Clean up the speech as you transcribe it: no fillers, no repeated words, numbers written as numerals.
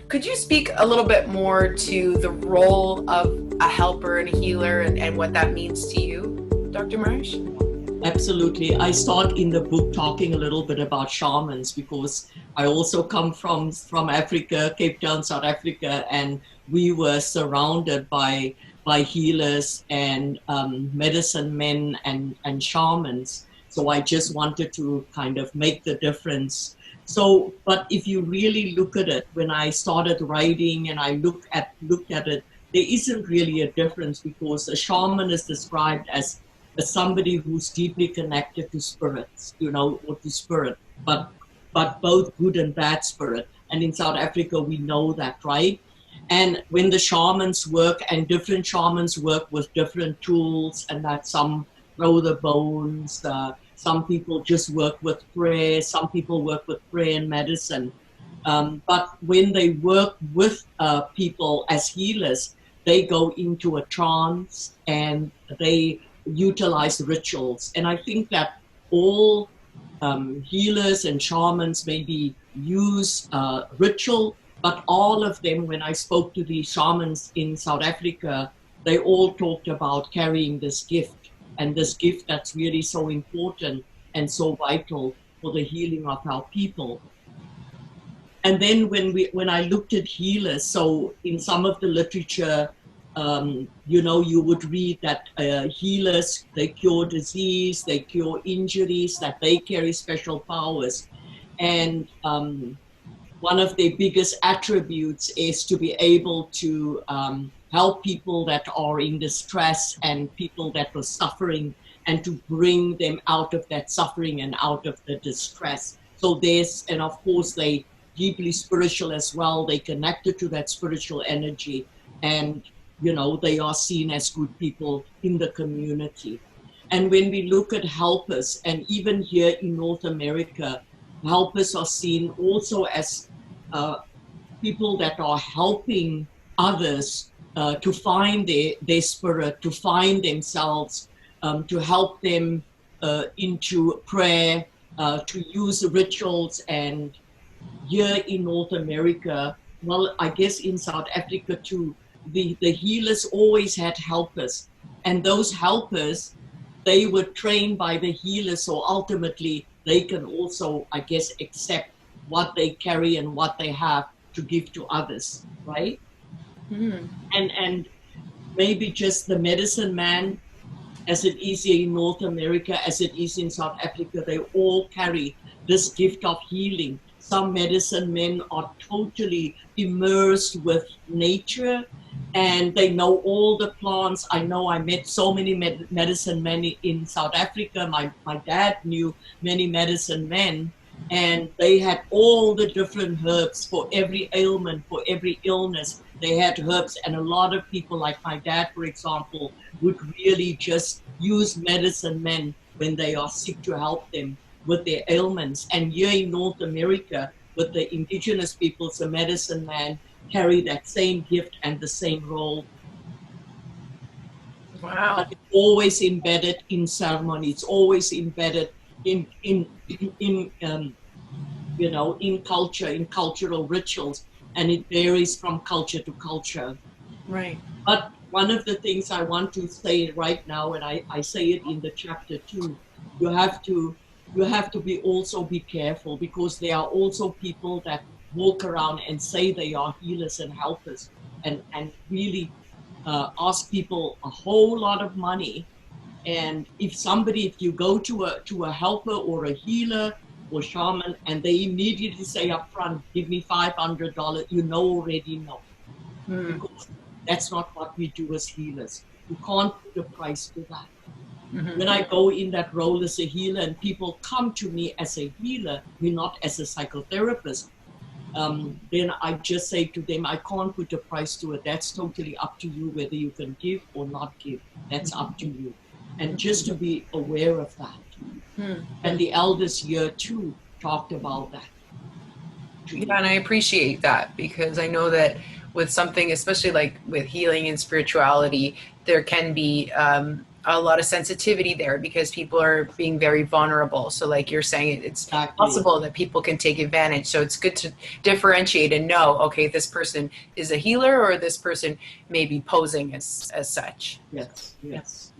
Could you speak a little bit more to the role of a helper and a healer and what that means to you, Dr. Marsh? Absolutely. I start in the book talking a little bit about shamans because I also come from Africa, Cape Town, South Africa, and we were surrounded by healers and medicine men and shamans. So I just wanted to kind of make the difference. So, but if you really look at it, when I started writing and I looked at it, there isn't really a difference because a shaman is described as somebody who's deeply connected to spirits, or to spirit, but both good and bad spirit. And in South Africa, we know that, right? And when the shamans work, and different shamans work with different tools, and that some throw the bones, some people just work with prayer, some people work with prayer and medicine. But when they work with people as healers, they go into a trance and they utilize rituals. And I think that all healers and shamans maybe use ritual, but all of them, when I spoke to the shamans in South Africa, they all talked about carrying this gift, and this gift that's really so important and so vital for the healing of our people. And then when I looked at healers, so in some of the literature, you would read that healers, they cure disease, they cure injuries, that they carry special powers. And one of their biggest attributes is to be able to help people that are in distress and people that were suffering, and to bring them out of that suffering and out of the distress. So and of course, they deeply spiritual as well. They connected to that spiritual energy, and they are seen as good people in the community. And when we look at helpers, and even here in North America, helpers are seen also as uh, people that are helping others to find their spirit, to find themselves, to help them into prayer, to use rituals. And here in North America, well, I guess in South Africa too, the healers always had helpers. And those helpers, they were trained by the healers. So ultimately, they can also, I guess, accept what they carry and what they have to give to others, right? Mm. And maybe just the medicine man, as it is here in North America, as it is in South Africa, they all carry this gift of healing. Some medicine men are totally immersed with nature and they know all the plants. I know I met so many medicine men in South Africa. My dad knew many medicine men, and they had all the different herbs for every ailment, for every illness. They had herbs, and a lot of people, like my dad, for example, would really just use medicine men when they are sick to help them with their ailments. And here in North America, with the indigenous peoples, the medicine man carry that same gift and the same role. But Wow. it's always embedded in ceremony. It's always embedded in in culture, in cultural rituals, and it varies from culture to culture. Right. But one of the things I want to say right now, and I say it in the chapter too, you have to you have to be also be careful, because there are also people that walk around and say they are healers and helpers, and really ask people a whole lot of money. And if you go to a helper or a healer or shaman, and they immediately say up front, give me $500, already know, Mm. because that's not what we do as healers. You can't put a price to that. When Hmm. I go in that role as a healer and people come to me as a healer, not as a psychotherapist, then I just say to them, I can't put a price to it. That's totally up to you whether you can give or not give. That's up to you. And just to be aware of that. Mm. And the elders here too talked about that to Yeah, you. and I appreciate that because I know that with something, especially like with healing and spirituality, there can be a lot of sensitivity there because people are being very vulnerable. So like you're saying, it's Exactly. possible that people can take advantage. So it's good to differentiate and know, okay, this person is a healer or this person may be posing as such. Yes, yes.